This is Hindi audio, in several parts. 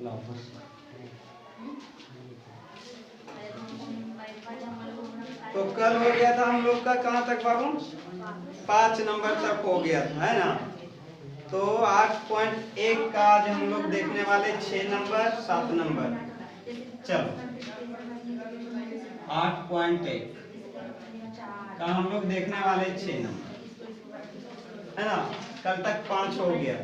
तो कल हो गया था हम लोग का कहाँ तक बाबू? 5 नंबर तक हो गया था, है ना। तो 8.1 का आज हम लोग देखने वाले 6 नंबर 7 नंबर। चलो 8.1 का हम लोग देखने वाले 6 नंबर, है ना। कल तक 5 हो गया।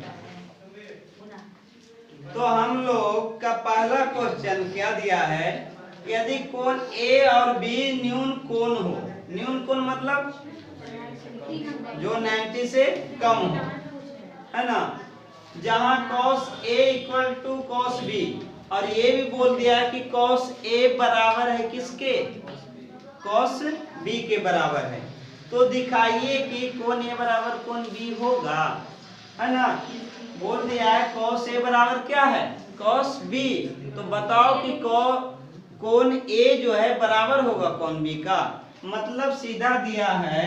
तो हम लोग का पहला क्वेश्चन क्या दिया है? यदि कोण ए और बी न्यून कोण हो, न्यून कोण मतलब जो 90 से कम हो, है ना। जहां cos A equal to cos B, और ये भी बोल दिया है कि cos A बराबर है किसके? cos B के बराबर है। तो दिखाइए कि कोण A बराबर कोण B होगा, है ना। बोल दिया है cos A बराबर क्या है? cos B। तो बताओ कि कोण A जो है बराबर होगा कोण B का। मतलब सीधा दिया है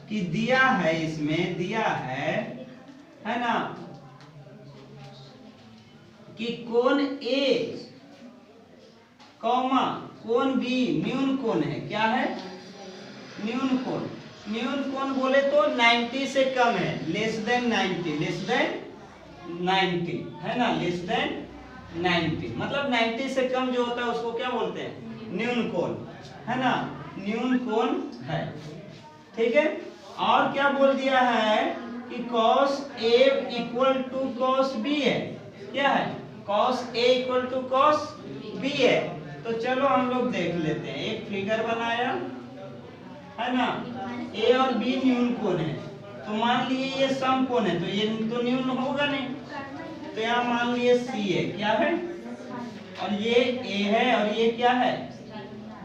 कि दिया है, इसमें दिया है ना, कि कोण A कॉमा कोण B न्यून कोण है। क्या है? न्यून कोण। न्यून कोण बोले तो 90 से कम है, लेस देन 90, लेस देन 90, है ना, लेस देन 90। मतलब 90 से कम जो होता है उसको क्या बोलते हैं? न्यून कोण, है ना, न्यून कोण है। ठीक है। और क्या बोल दिया है कि cos A equal to cos B है। क्या है? cos A equal to cos B है। तो चलो हम लोग देख लेते हैं। एक फिगर बनाया, है ना। A और B न्यून कोण है, तो मान लिए ये सम कोण है, तो ये तो न्यून होगा नहीं। तो यहाँ मान लिए C है, क्या है, और ये A है, और ये क्या है?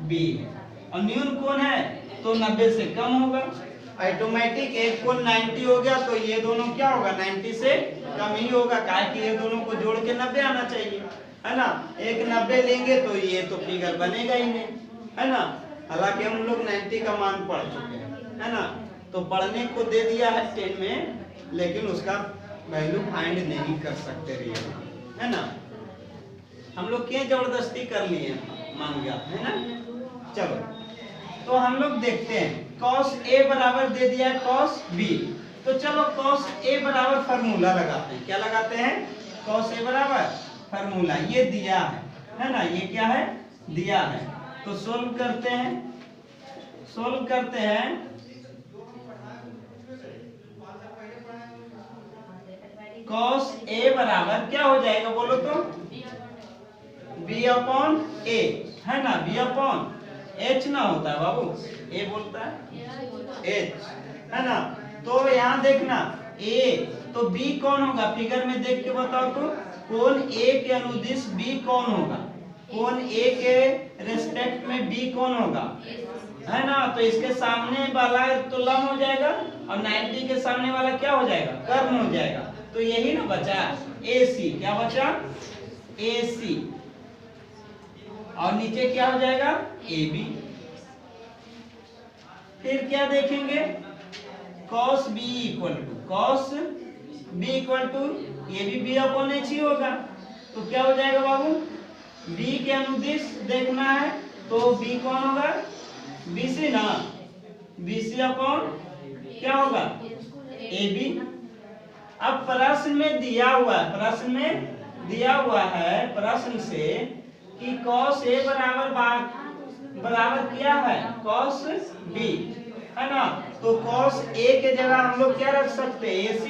B है। और न्यून कोण है तो 90 से कम होगा। ऑटोमेटिक एक कोण 90 हो गया, तो ये दोनों क्या होगा? 90 से कम ही होगा, काहे कि ये दोनों को जोड़ के 90 आना चाहिए, है ना। एक 90 लेंगे तो ये तो फिगर बनेगा ही नहीं, है ना। हालांकि हम लोग 90 का मान पढ़ चुके हैं, है ना। तो पढ़ने को दे दिया है 10 में, लेकिन उसका वैल्यू फाइंड नहीं कर सकते रियल, है ना। हम लोग क्या जबरदस्ती कर लिए, मान गया, है ना। चलो तो हम लोग देखते हैं। cos A बराबर दे दिया है cos B। तो चलो cos A बराबर फार्मूला लगाते हैं। क्या लगाते हैं? cos A बराबर फार्मूला, ये दिया है ना, ये क्या है? दिया है। तो सोल्व करते हैं, सोल्व करते हैं। cos A बराबर क्या हो जाएगा बोलो तो? B अपॉन A, है ना। B अपॉन H ना होता है बाबू, A बोलता है H, है ना। तो यहाँ देखना A, तो B कौन होगा? फिगर में देख के बताओ तो। कोण A के अनुदिश B कौन होगा? कोण A के रेस्पेक्ट में B कौन होगा, है ना। तो इसके सामने वाला तो लंब हो जाएगा, और 90 के सामने वाला क्या हो जाएगा? कर्ण हो जाएगा। तो यही ना बचा AC। क्या बचा? AC। और नीचे क्या हो जाएगा? AB। फिर क्या देखेंगे? cos B इक्वल टू ये भी B अपॉन H ही होगा। तो क्या हो जाएगा बाबू? B के अनुदिश देखना है, तो B कौन होगा? BC ना, BC अपॉन क्या होगा? AB। अब प्रश्न में दिया हुआ है, प्रश्न में दिया हुआ है प्रश्न से कि cos A बराबर क्या है? cos B, है ना। तो cos A के जगह हम लोग क्या रख सकते हैं? AC।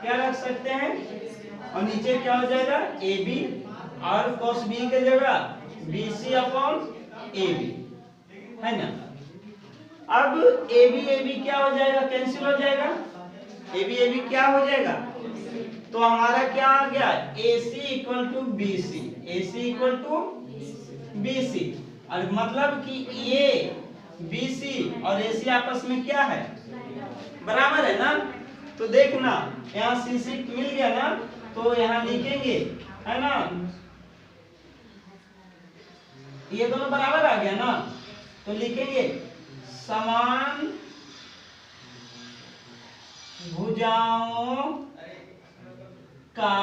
क्या रख सकते हैं? और नीचे क्या हो जाएगा? AB। और cos B के जगह BC अपॉन AB, है ना। अब AB क्या हो जाएगा? कैंसिल हो जाएगा। AB क्या हो जाएगा? तो हमारा क्या आ गया? AC equal to BC, AC equal to BC। और मतलब कि ये BC और AC आपस में क्या है? बराबर है ना। तो देखना यहाँ CC मिल गया ना, तो यहाँ लिखेंगे, है ना, ये दोनों बराबर आ गया ना, तो लिखेंगे समान भुजाओं का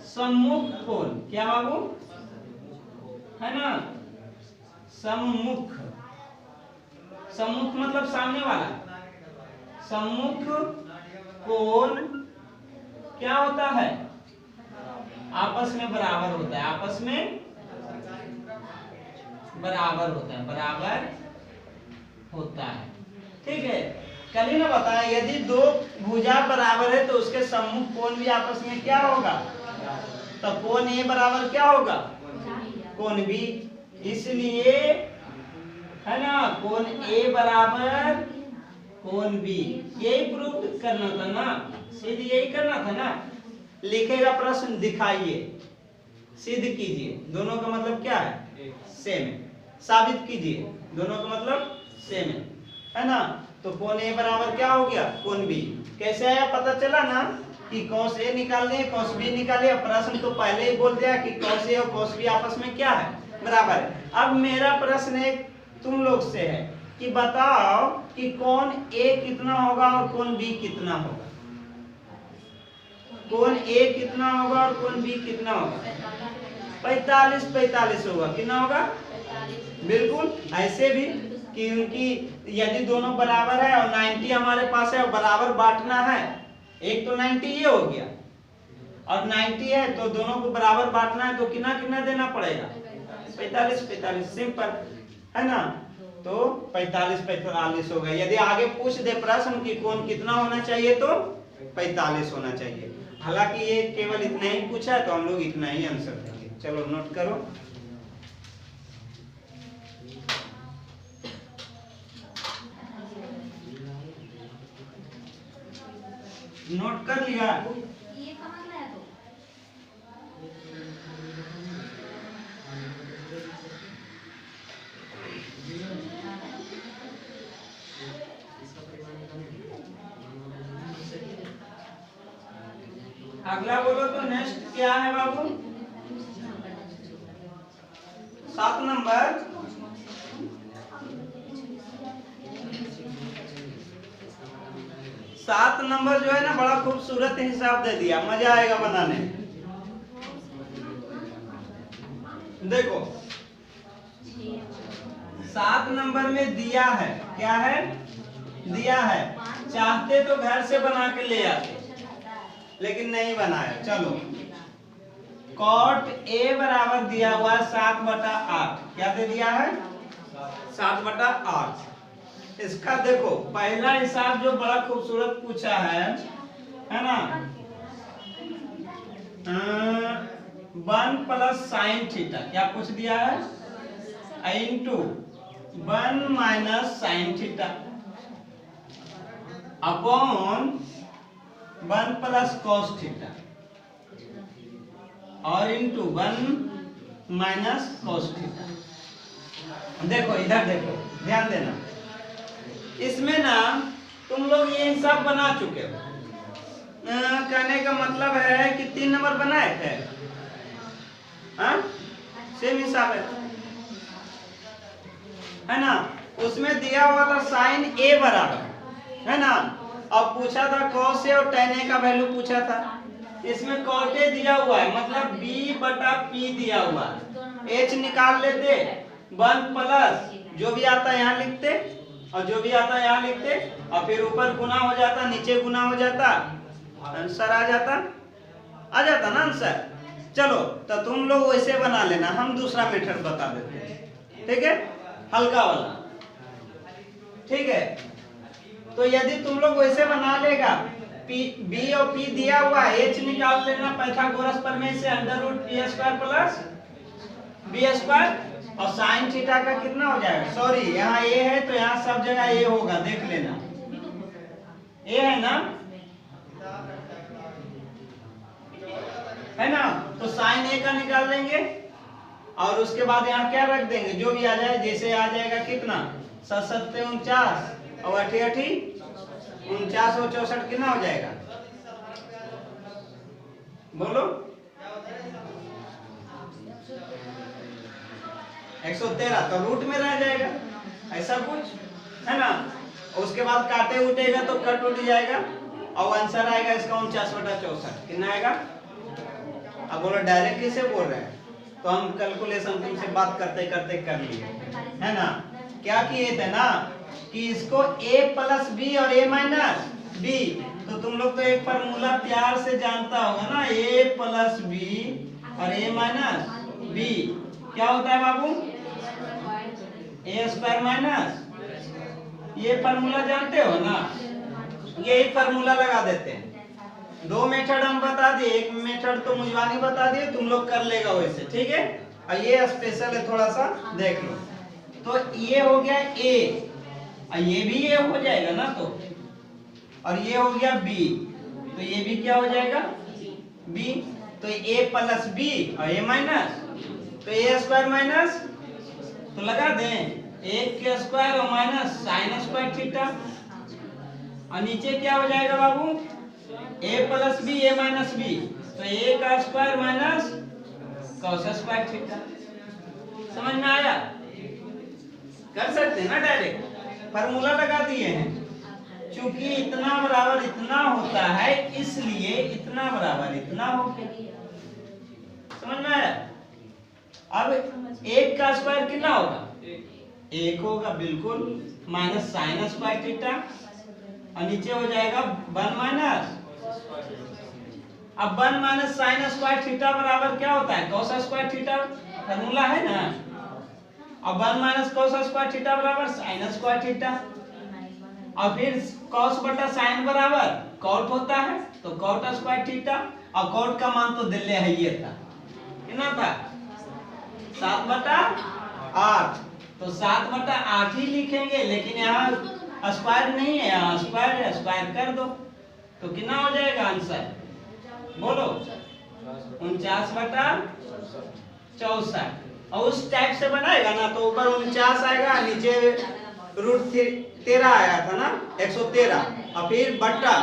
सम्मुख कोण, क्या बाबू है ना, सम्मुख, सम्मुख मतलब सामने वाला, सम्मुख कोण क्या होता है, आपस में बराबर होता है, आपस में बराबर होता है, बराबर होता है। ठीक है, कल ही ना बताया यदि दो भुजा बराबर है तो उसके सम्मुख कोण भी आपस में क्या होगा, तो कोण ए बराबर क्या होगा, कोण बी, इसलिए है ना कोण ए बराबर कोण बी, यही प्रूव करना था ना, सिद्ध यही करना था ना। लिखेगा प्रश्न, दिखाइए, सिद्ध कीजिए, दोनों का मतलब क्या है, सेम है, साबित कीजिए, दोनों का मतलब सेम है ना। तो कोण ए बराबर क्या हो गया, कोण बी, कैसे आया पता चला ना कि cos ए निकालने cos बी निकाले, प्रश्न तो पहले ही बोल दिया कि cos ए और cos बी आपस में क्या है, बराबर है। अब मेरा प्रश्न एक तुम लोग से है कि बताओ कि कोण ए कितना होगा और कोण बी कितना होगा, कोण ए कितना होगा और कोण बी कितना होगा, 45 45 होगा, कितना होगा, बिल्कुल ऐसे भी क्योंकि यदि दोनों बराबर है और 90 हमारे पास है और बराबर बांटना है, एक तो 90 ये हो गया और 90 है तो दोनों को बराबर बांटना है, तो कितना कितना देना पड़ेगा, 45 45, सिंपल है ना। तो 45 45 होगा। यदि आगे पूछ दे प्रश्न कि कोण कितना होना चाहिए तो 45 होना चाहिए। हालांकि ये केवल इतना ही पूछा है तो हम लोग इतना ही आंसर देंगे। चलो नोट करो, नोट कर लिया, ये कहाँ गया तो अगला बोलो तो नेक्स्ट क्या है बाबू, 7 नंबर, 7 नंबर जो है ना बड़ा खूबसूरत हिसाब दे दिया, मजा आएगा बनाने। देखो 7 नंबर में दिया है, क्या है, दिया है, चाहते तो घर से बना के ले आते लेकिन नहीं बनाया। चलो cot a बराबर दिया हुआ 7/8, क्या दे दिया है, 7/8। इसका देखो पहला हिसाब जो बड़ा खूबसूरत पूछा है ना, 1 + sin थीटा, क्या पूछ दिया है, into 1 - sin theta upon 1 + cos theta और इंटू 1 - cos थीटा। देखो इधर देखो, ध्यान देना, इसमें ना तुम लोग ये हिसाब बना चुके हो। कहने का मतलब है कि 3 नंबर बनाए थे, हाँ सेम हिसाब है ना। उसमें दिया हुआ था साइन ए बराबर, है ना, और पूछा था cos ए और tan ए का वैल्यू पूछा था। इसमें cot ए दिया हुआ है, मतलब b/p दिया हुआ है, h निकाल लेते, 1 प्लस जो भी आता है यहाँ लिखते और जो भी आता है यहाँ लिखते और फिर ऊपर गुना हो जाता, नीचे गुना हो जाता, आंसर आ जाता ना आंसर। चलो तो तुम लोग वैसे बना लेना, हम दूसरा मेथड बता देते हैं, ठीक है, हल्का वाला, ठीक है। तो यदि तुम लोग वैसे बना लेगा, बी और पी दिया हुआ है, h निकाल लेना पाइथागोरस प्रमेय से, √p² + b² और साइन थीटा का कितना हो जाएगा, सॉरी यहाँ ए है तो यहाँ सब जगह ए होगा, देख लेना ए है ना, है ना। तो साइन ए का निकाल लेंगे और उसके बाद यहाँ क्या रख देंगे, जो भी आ जाए, जैसे आ जाएगा कितना, 7 × 7 = 49 और 8 × 8 = 49 और 64 कितना हो जाएगा, बोलो 113, तो रूट में रह जाएगा, ऐसा कुछ है ना। उसके बाद काटे उठेगा तो कट उठ जाएगा और आंसर आएगा इसका 49/64, कितना आएगा, अब बोलो डायरेक्ट किसे बोल रहे हैं, तो हम कैलकुलेशन तुमसे बात करते करते कर लिए, है ना। क्या किए थे ना कि इसको a प्लस बी और a माइनस बी, तो तुम लोग तो एक फार्मूला प्यार से जानता होगा ना, a प्लस बी और a माइनस बी क्या होता है बाबू, a स्क्वायर माइनस, ये फार्मूला जानते हो ना, यही फार्मूला लगा देते हैं। दो मेथड हम बता दिए, एक मेथड तो मुझवानी बता दिए, तुम लोग कर लेगा वैसे, ठीक है। और ये स्पेशल है, थोड़ा सा देख लो। तो ये हो गया a, और ये भी ये हो जाएगा ना, तो और ये हो गया b, तो ये भी क्या हो जाएगा b, तो a प्लस b और a माइनस, तो a स्क्वायर माइनस, तो लगा दें एक के स्क्वायर और माइनस साइन स्क्वायर थीटा, और नीचे क्या हो जाएगा बाबू, a plus B a minus B, तो a का square minus cos square theta. समझ में आया, कर सकते हैं ना, डायरेक्ट फार्मूला लगा दिए हैं। चूंकि इतना बराबर इतना होता है, इसलिए इतना बराबर इतना हो गया। समझ में आया। अब एक का स्क्वायर कितना होगा, एक होगा बिल्कुल, माइनस साइन स्क्वायर थीटा, और नीचे हो जाएगा 1 माइनस, अब 1 माइनस साइन स्क्वायर थीटा बराबर क्या होता है, कॉस स्क्वायर थीटा, फार्मूला है ना। अब 1 माइनस कॉस स्क्वायर थीटा बराबर साइन स्क्वायर थीटा, और फिर कॉस बटा साइन बराबर कॉट होता है, तो कॉट स्क्वायर थीटा, और कॉट का मान तो दिल्ली है, ये था कितना था 7/8, तो 7/8 ही लिखेंगे, लेकिन यहाँ स्क्वायर नहीं है, यहाँ स्क्वायर है, स्क्वायर कर दो, तो कितना हो जाएगा आंसर, बोलो 49/64। और उस टाइप से बनाएगा ना, तो ऊपर 49 आएगा, नीचे रूट 13 आया था ना 113, और फिर बट्टा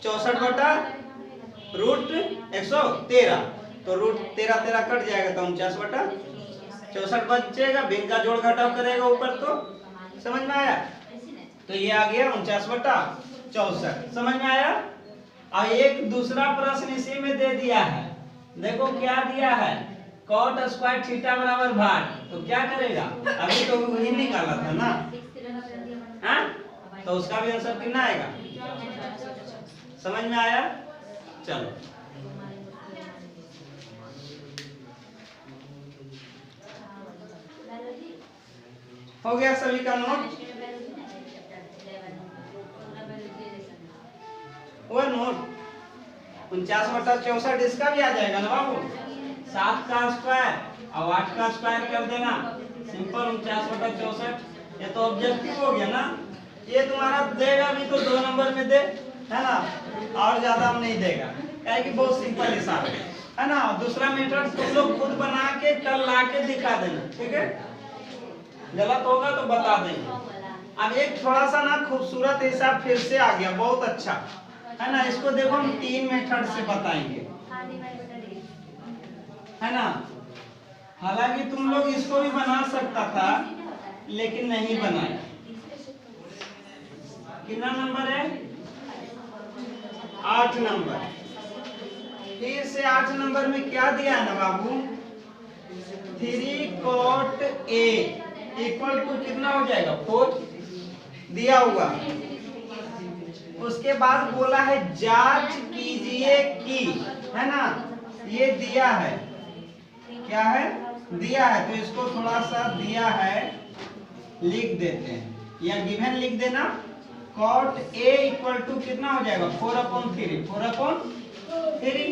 64/√113, तो रूट 13 कट जाएगा, तो 49/64 बचेगा, बिन का जोड़ घटाव करेगा ऊपर, तो समझ में आया। तो ये आ गया 49/64, समझ में आया। और एक दूसरा प्रश्न इसी में दे दिया है, देखो क्या दिया है, कॉट स्क्वायर थीटा बराबर भाग, तो क्या करेगा, अभी तो वही निकाला था ना, हाँ, तो उसका भी आंसर कितना आएगा, समझ में आया। चलो हो गया सभी का नोट, वो नोट 49/64 इसका भी आ जाएगा ना बाबू, 7 का स्क्वायर और 8 का स्क्वायर कर देना, सिंपल 49/64, ये तो ऑब्जेक्टिव हो गया ना। ये तुम्हारा देगा भी तो 2 नंबर में दे, है ना, और ज्यादा हम नहीं देगा, क्या कि बहुत सिंपल हिसाब है ना। दूसरा मेथड तुम लोग खुद बना के कल ला के दिखा देना, ठीक है, गलत होगा तो बता देंगे। अब एक थोड़ा सा ना खूबसूरत हिसाब फिर से आ गया, बहुत अच्छा है ना, इसको देखो हम 3 मेथड से बताएंगे, है ना। हालांकि तुम लोग इसको भी बना सकता था, लेकिन नहीं बनाया। कितना नंबर है, 8 नंबर। फिर से 8 नंबर में क्या दिया है ना बाबू, 3 cot A इक्वल टू कितना हो जाएगा 4 दिया हुआ। उसके बाद बोला है जांच कीजिए कि, है ना, ये दिया है, क्या है, दिया है, तो इसको थोड़ा सा दिया है लिख देते हैं, या गिवन लिख देना, cot A इक्वल टू कितना हो जाएगा 4/3, 4/3,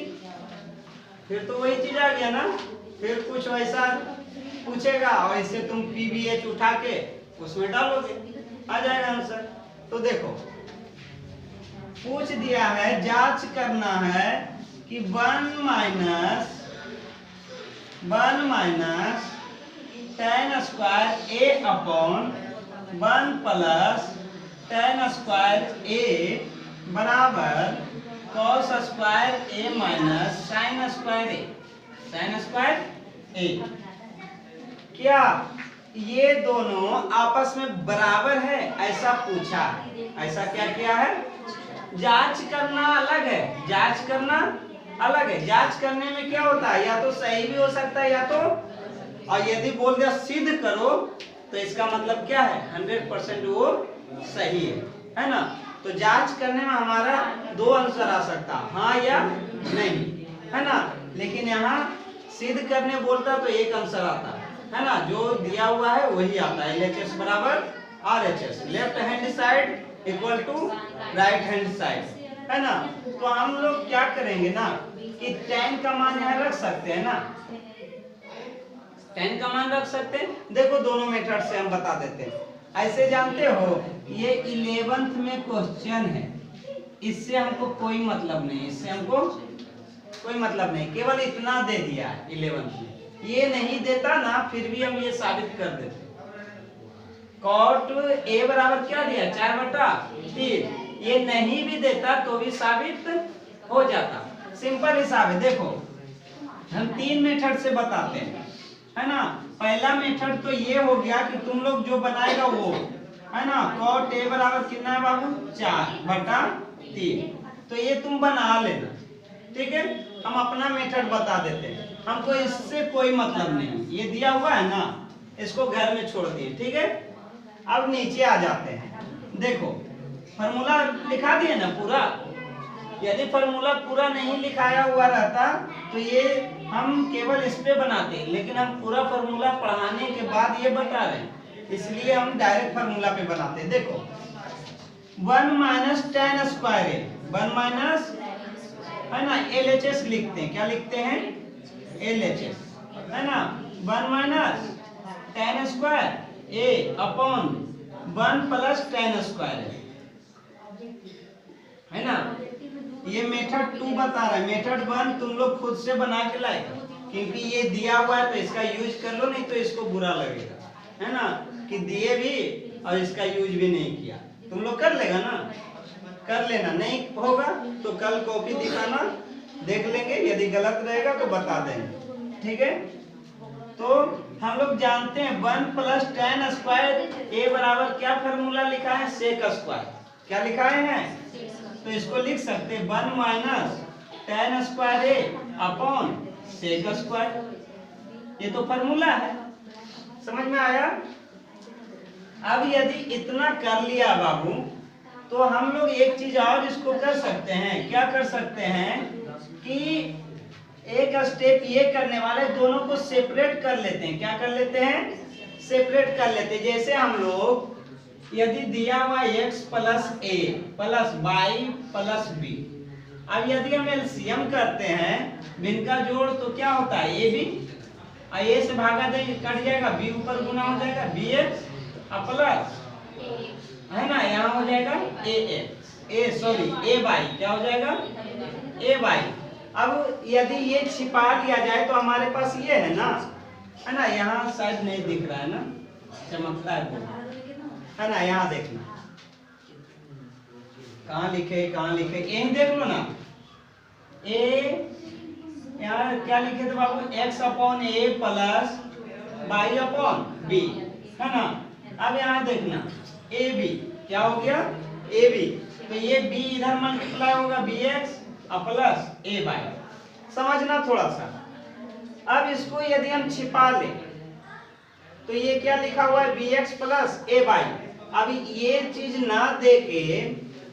फिर तो वही चीज आ गया ना। फिर कुछ वैसा पूछेगा और इससे तुम PVH उठा के उसमें डालोगे, आ जाएगा आंसर। तो देखो पूछ दिया है, जांच करना है कि 1 minus tan square A upon 1 plus tan square A बराबर cos square A minus sin square A। क्या ये दोनों आपस में बराबर है, ऐसा पूछा, ऐसा क्या किया है, जांच करना अलग है, जांच करना अलग है। जांच करने में क्या होता है, या तो सही भी हो सकता है या तो, और यदि बोल दिया सिद्ध करो तो इसका मतलब क्या है, 100% वो सही है ना। तो जांच करने में हमारा दो आंसर आ सकता, हाँ या नहीं, है ना। लेकिन यहाँ सिद्ध करने बोलता तो एक आंसर आता है ना, जो दिया हुआ है वही आता है। LHS बराबर RHS, left hand side equal to right hand side, है ना। तो हम लोग क्या करेंगे ना कि 10 का मान यहाँ रख सकते हैं ना, 10 का मान रख सकते हैं। देखो दोनों मेथड से हम बता देते हैं। ऐसे जानते हो ये 11th में क्वेश्चन है, इससे हमको कोई मतलब नहीं, इससे हमको कोई मतलब नहीं, केवल इतना दे दिया है 11th में। ये नहीं देता ना फिर भी हम ये साबित कर देते। cot A बराबर क्या दिया, 4/3। ये नहीं भी देता तो भी साबित हो जाता, सिंपल हिसाब है। देखो हम 3 मेथड से बताते हैं, है ना। पहला मेथड तो ये हो गया कि तुम लोग जो बनाएगा वो, है ना। cot A बराबर कितना है बाबू, 4/3। तो ये तुम बना लेना, ठीक है। हम अपना मेथड बता देते हैं, हमको इससे कोई मतलब नहीं, ये दिया हुआ है ना, इसको घर में छोड़ दिए, ठीक है। अब नीचे आ जाते हैं। देखो फॉर्मूला लिखा दिए ना पूरा, यदि फॉर्मूला पूरा नहीं लिखाया हुआ रहता तो ये हम केवल इस पे बनाते, लेकिन हम पूरा फॉर्मूला पढ़ाने के बाद ये बता रहे हैं, इसलिए हम डायरेक्ट फॉर्मूला पे बनाते हैं। देखो 1 माइनस tan स्क्वायर ए, 1 माइनस, है ना, LHS लिखते हैं, क्या लिखते हैं, LHS, है ना। 1 माइनस tan स्क्वायर ए अपॉन 1 प्लस tan स्क्वायर है ना। ये मेथड 2 बता रहा है, मेथड 1 तुम लोग खुद से बना के लाए, क्योंकि ये दिया हुआ है तो इसका यूज कर लो, नहीं तो इसको बुरा लगेगा, है ना, कि दिए भी और इसका यूज भी नहीं किया। तुम लोग कर लेगा ना, कर लेना, नहीं होगा तो कल कॉपी दिखाना, देख लेंगे, यदि गलत रहेगा तो बता देंगे, ठीक है। तो हम लोग जानते हैं 1 प्लस tan स्क्वायर ए बराबर क्या फॉर्मूला लिखा है, सेक स्क्वायर, क्या लिखा है, तो इसको लिख सकते हैं 1 माइनस tan स्क्वायर ए अपॉन सेक स्क्वायर, ये तो फॉर्मूला है, समझ में आया। अब यदि इतना कर लिया बाबू तो हम लोग एक चीज और इसको कर सकते हैं, क्या कर सकते हैं कि एक स्टेप ये करने वाले दोनों को सेपरेट कर लेते हैं, क्या कर लेते हैं, सेपरेट कर लेते हैं। जैसे हम लोग यदि दिया हुआ x प्लस ए प्लस वाई प्लस बी, अब यदि हम एलसीएम करते हैं इनका जोड़ तो क्या होता है, ए बी, ए से भागा देंगे कट जाएगा, बी ऊपर गुना हो जाएगा बी एक्स प्लस, है ना, यहाँ हो जाएगा ए एक्स, ए सॉरी ए वाई, क्या हो जाएगा ए वाई। अब यदि ये छिपा लिया जाए तो हमारे पास ये है ना, है ना, यहाँ शायद नहीं दिख रहा है ना, चमकता है वो, है ना, यहाँ देखना कहाँ लिखे, कहाँ लिखे, यही देख लो ना, ए यहाँ क्या लिखे थे बाबू, x upon A plus Y upon B, है ना। अब यहाँ देखना ए बी क्या हो गया, ए बी, तो ये b इधर मल्टीप्लाई होगा B x plus A Y, समझना थोड़ा सा। अब इसको यदि हम छिपा ले तो ये क्या लिखा हुआ है, B x plus A Y. अब ये चीज ना दे के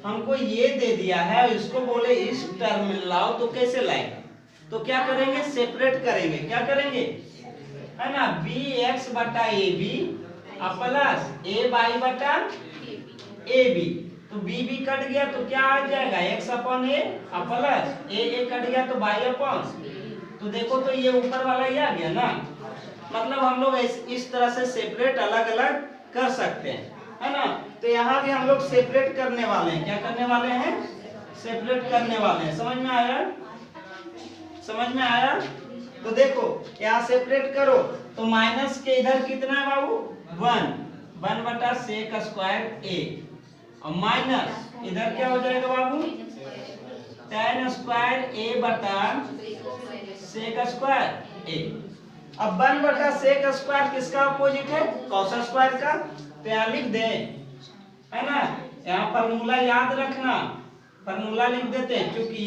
हमको ये दे दिया है, इसको बोले इस टर्म में लाओ, तो कैसे लाएगा, तो क्या करेंगे, सेपरेट करेंगे, क्या करेंगे, है ना, बी एक्स बटा A B plus A Y बटा ए बी, तो बी बी कट गया तो क्या आ जाएगा, X upon A plus A cut गया तो वाई अपॉन, तो देखो तो ये ऊपर वाला ही आ गया ना। मतलब हम लोग इस तरह से सेपरेट अलग अलग कर सकते हैं, है ना। तो यहाँ भी हम लोग सेपरेट करने वाले हैं, क्या करने वाले हैं, सेपरेट करने वाले हैं, समझ में आया, समझ में आया। तो देखो यहाँ सेपरेट करो तो माइनस के इधर कितना है बाबू, 1 बटा सेक स्क्वायर ए, और माइनस इधर क्या हो जाएगा बाबू, tan स्क्वायर ए बटा सेक स्क्वायर ए। अब 1 बटा सेक स्क्वायर किसका अपोजिट है, कॉस स्क्वायर का, तो यहाँ लिख दे, है ना, यहाँ फॉर्मूला याद रखना, फॉर्मूला लिख देते हैं, क्योंकि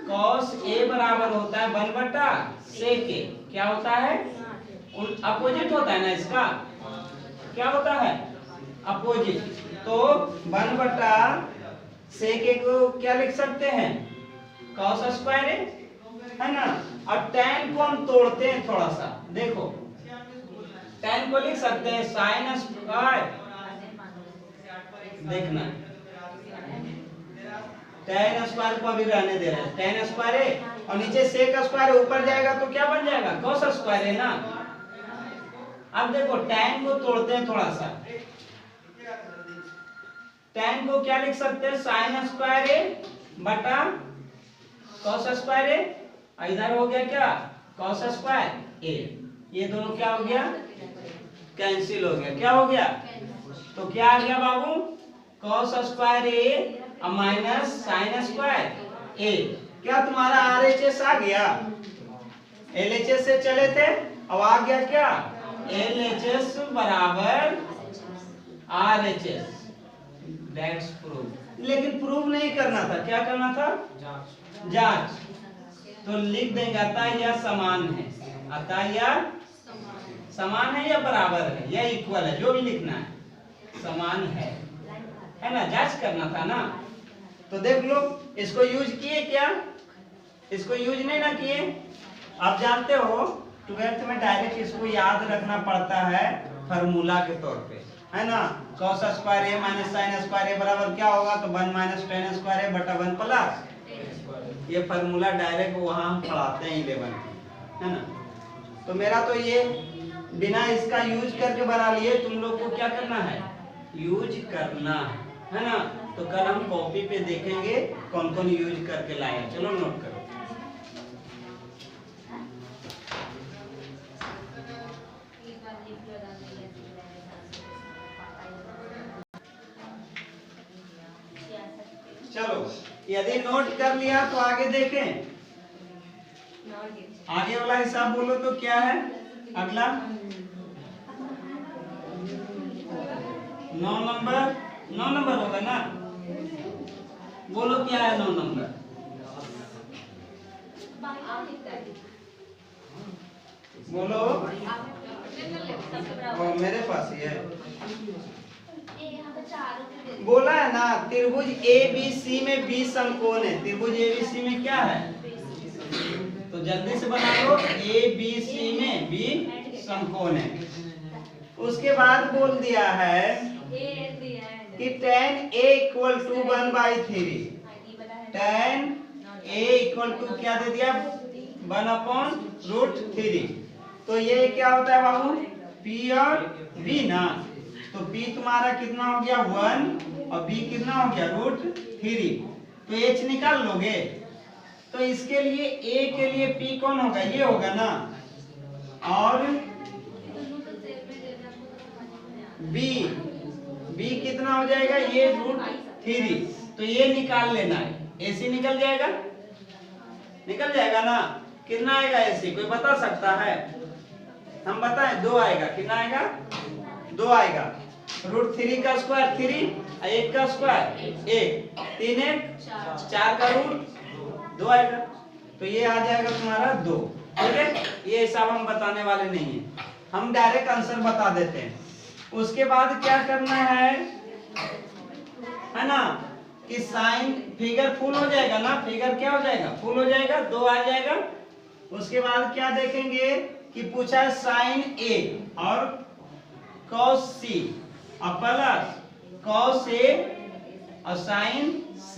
cos A बराबर होता है 1/sec A। क्या होता है? अपोजिट होता है ना इसका, क्या होता है? अपोजिट। तो 1/sec A को क्या लिख सकते हैं? cos स्क्वायर A, है ना। और tan को हम तोड़ते हैं थोड़ा सा, देखो tan को लिख सकते हैं sin स्क्वायर, देखना tan स्क्वायर को अभी रहने दे रहे हैं, tan स्क्वायर A और नीचे sec स्क्वायर ऊपर जाएगा तो क्या बन जाएगा? cos स्क्वायर A ना। अब देखो tan को तोड़ते हैं थोड़ा सा, tan को क्या लिख सकते हैं? sin स्क्वायर A बटा cos स्क्वायर A, इधर हो गया क्या? cos square A। ये दोनों क्या हो गया? कैंसिल हो गया। क्या हो गया? तो क्या आ गया बाबू? cos square A minus sin square A। क्या तुम्हारा RHS आ गया? LHS से चले थे, अब आ गया क्या? LHS बराबर RHS। That's prove. लेकिन प्रूव नहीं करना था, क्या करना था? जांच। तो लिख देंगे अतः यह समान है, अतः यह समान है या बराबर है या इक्वल है, जो भी लिखना है, समान है ना। जांच करना था ना। तो देख लो, इसको यूज किए क्या? इसको यूज नहीं ना किए। आप जानते हो 12th में डायरेक्ट इसको याद रखना पड़ता है फार्मूला के तौर पे, है ना। cos square A minus sin square A बराबर क्या होगा? तो 1 माइनस tan स्क्वायर A बटा 1 प्लस, ये फार्मूला डायरेक्ट वहां हम पढ़ाते हैं 11, है ना। तो मेरा तो ये बिना इसका यूज करके बना लिए, तुम लोग को क्या करना है? यूज करना है ना। तो कल हम कॉपी पे देखेंगे कौन कौन यूज करके लाए। चलो नोट करो। चलो, यदि नोट कर लिया तो आगे देखें। आगे वाला हिसाब बोलो तो क्या है? अगला 9 नंबर होगा ना। बोलो क्या है 9 नंबर? बोलो। मेरे पास ही है, बोला है ना। त्रिभुज ABC में 20 समकोण है। त्रिभुज ABC में क्या है? तो जल्दी से बना लो। ABC में 20 समकोण है। उसके बाद बोल दिया है कि tan A equal to 1/3। tan A equal टू क्या दे दिया? 1/√3। तो ये क्या होता है बाबू? P और B ना। तो P तुम्हारा कितना हो गया? 1 और B कितना हो गया? √3। तो H निकाल लोगे। तो इसके लिए A के लिए P कौन होगा? ये होगा ना। और B कितना हो जाएगा? ये √3। तो ये निकाल लेना है। AC निकल जाएगा, निकल जाएगा ना। कितना आएगा AC? कोई बता सकता है? हम बताएं। 2 आएगा। कितना आएगा? 2 आएगा। √3 का स्क्वायर 3, 1 का स्क्वायर 1, 3 1 4 का √2 आएगा। तो ये आ जाएगा तुम्हारा 2। ठीक है, ये हिसाब हम बताने वाले नहीं है, हम डायरेक्ट आंसर बता देते हैं। उसके बाद क्या करना है ना, कि साइन फिगर फुल हो जाएगा ना। फिगर क्या हो जाएगा? फुल हो जाएगा, 2 आ जाएगा। उसके बाद क्या देखेंगे कि पूछा है साइन A और cos C और प्लस cos A और साइन C।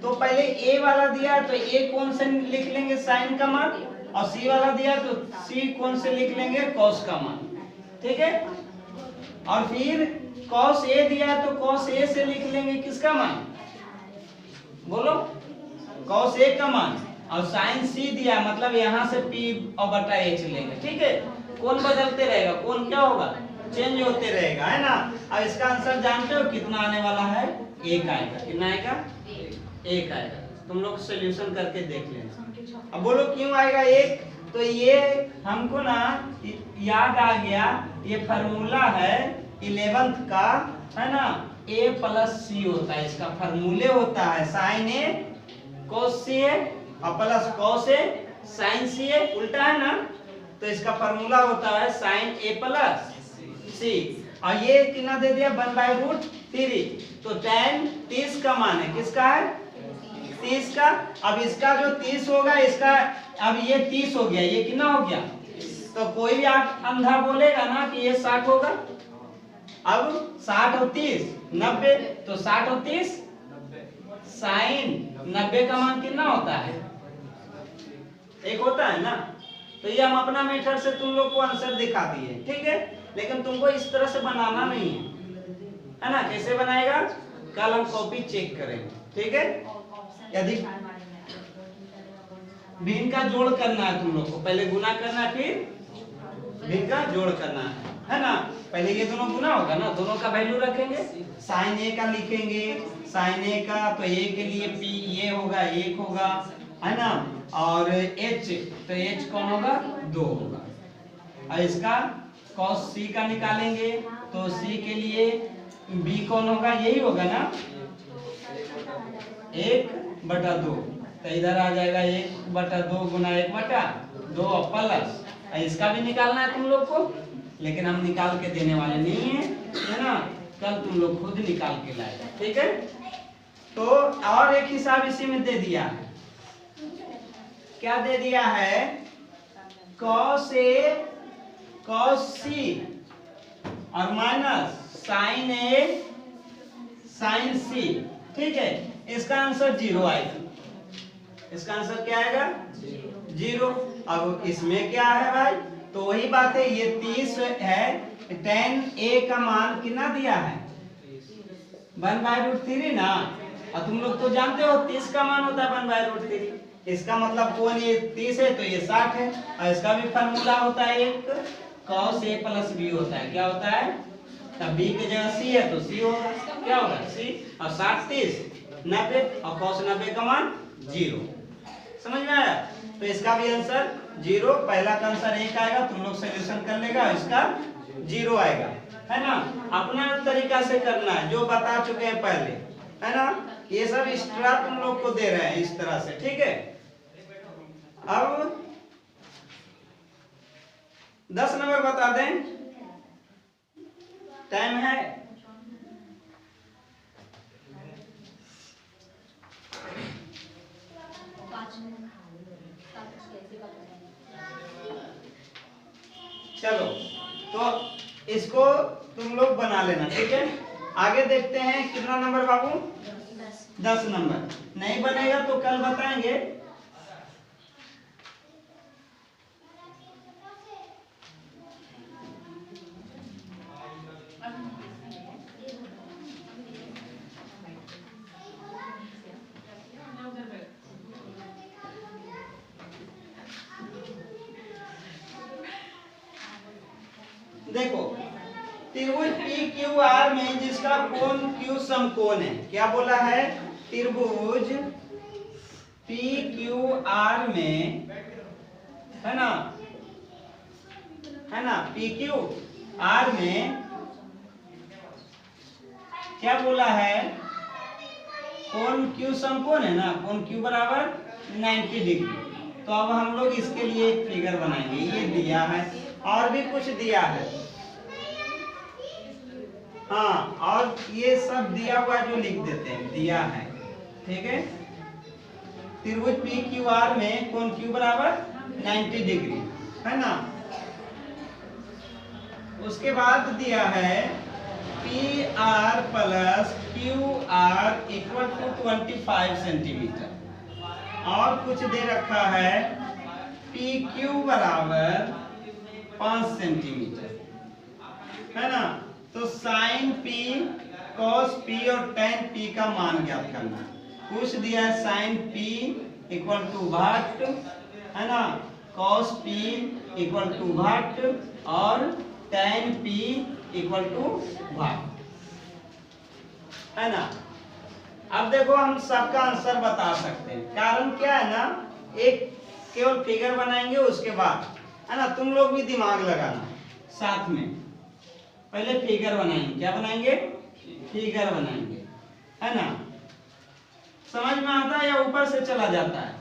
तो पहले A वाला दिया तो A कौन से लिख लेंगे? साइन का मान। और C वाला दिया तो C कौन से लिख लेंगे? cos का मान। ठीक है। और फिर cos A दिया तो cos A से लिख लेंगे किसका मान? बोलो। cos A का मान। और sin C दिया मतलब यहाँ से P और बटा H लेंगे। ठीक है। कौन बदलते रहेगा? कौन क्या होगा? चेंज होते रहेगा, है ना। अब इसका आंसर जानते हो कितना आने वाला है? 1 आएगा। कितना आएगा? 1 आएगा। तुम लोग सोल्यूशन करके देख लेना। अब बोलो क्यों आएगा 1? तो ये हमको ना याद आ गया, ये फार्मूला है 11th का, है ना। A + C होता है, इसका फार्मूले होता है sin A cos सी है और प्लस cos ए sin सी है, उल्टा है ना, तो इसका फॉर्मूला होता है sin a प्लस सी। और ये कितना दे दिया 1/√3, तो tan 30 का मान है, किसका है 30 का। अब इसका जो 30 होगा इसका, अब ये 30 हो गया, ये कितना हो गया, तो कोई भी आप अंधा बोलेगा ना कि ये 60 होगा। अब 60 और 30 90, तो 60 और 30 साइन 90 का मान कितना होता है, एक होता है ना। तो ये हम अपना मेथड से तुम लोग को आंसर दिखा दिए, ठीक है। लेकिन तुमको इस तरह से बनाना नहीं है ना। कैसे बनाएगा कल हम कॉपी चेक करेंगे, ठीक है। यदि भिन्न का जोड़ करना है तुम लोग को, पहले गुना करना है फिर भिन्न का जोड़ करना है ना। पहले ये दोनों गुना होगा ना, दोनों का वैल्यू रखेंगे, साइन ए का लिखेंगे, साइन ए का तो ए के लिए पी ये होगा 1 होगा, है ना। और एच, तो एच कौन होगा 2 होगा। और इसका cos सी का निकालेंगे, तो सी के लिए बी कौन होगा, यही होगा ना 1/2, तो इधर आ जाएगा 1/2 गुना 1/2 और प्लस, इसका भी निकालना है तुम लोग को, लेकिन हम निकाल के देने वाले नहीं है ना, कल तुम लोग खुद निकाल के लाएगा, ठीक है। तो और एक हिसाब इसी में दे दिया है, क्या दे दिया है, cos A cos C और minus sin A sin C, ठीक है। इसका आंसर 0 आएगा, इसका आंसर क्या आएगा 0। अब इसमें क्या है भाई, तो वही बात है, ये 30 है, tan A का मान कितना दिया है 1/√3 ना। और तुम लोग तो जानते हो 30 का मान होता है 1/√3, इसका मतलब कौन ये 30 है तो ये 60 है। और इसका भी फार्मूला होता है एक cos A प्लस B होता है, क्या होता है, तब B की जगह C है तो C होगा, क्या होगा C, और 60 30 90 और cos 90 का मान 0, समझ में आया। तो इसका भी आंसर 0, पहला का आंसर 1 आएगा, तुम लोग सॉल्यूशन कर लेगा, इसका 0 आएगा, है ना। अपना तरीका से करना है, जो बता चुके हैं पहले, है ना। ये सब एक्स्ट्रा तुम लोग को दे रहे हैं इस तरह से, ठीक है। अब 10 नंबर बता दें, टाइम है, चलो तो इसको तुम लोग बना लेना, ठीक है। आगे देखते हैं कितना नंबर बाबू, 10 नंबर। नहीं बनेगा तो कल बताएंगे। देखो त्रिभुज PQR में जिसका कोण Q समकोण है, क्या बोला है, त्रिभुज PQR में, है ना, PQR में क्या बोला है, कोण Q समकोण है ना, कोण Q बराबर 90 डिग्री। तो अब हम लोग इसके लिए एक फिगर बनाएंगे, ये दिया है और भी कुछ दिया है, हाँ, और ये सब दिया हुआ जो लिख देते हैं, दिया है, ठीक है। त्रिभुज PQR में कोण Q बराबर 90 डिग्री, है ना। उसके बाद दिया है PR plus QR equal to 25 centimetre, और कुछ दे रखा है PQ बराबर 5 सेंटीमीटर, है ना। तो साइन P cos P और tan P का मान ज्ञात करना। कुछ दिया है साइन P इक्वल टू भाट, है ना, cos P इक्वल टू भाट और tan P इक्वल टू भाट, है ना। अब देखो हम सबका आंसर बता सकते हैं, कारण क्या है ना, एक केवल फिगर बनाएंगे, उसके बाद, है ना, तुम लोग भी दिमाग लगाना साथ में। पहले फिगर बनाएंगे, क्या बनाएंगे, फिगर बनाएंगे, है ना। समझ में आता है या ऊपर से चला जाता है?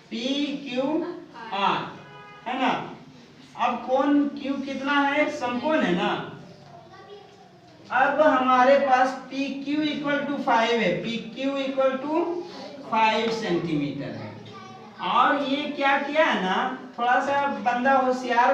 पी क्यू आर, है ना। अब कोण क्यू कितना है? समकोण है ना। अब हमारे पास पी क्यू इक्वल टू 5 है, P Q equal to 5 centimetre है। और ये क्या किया है ना, थोड़ा सा बंदा होशियार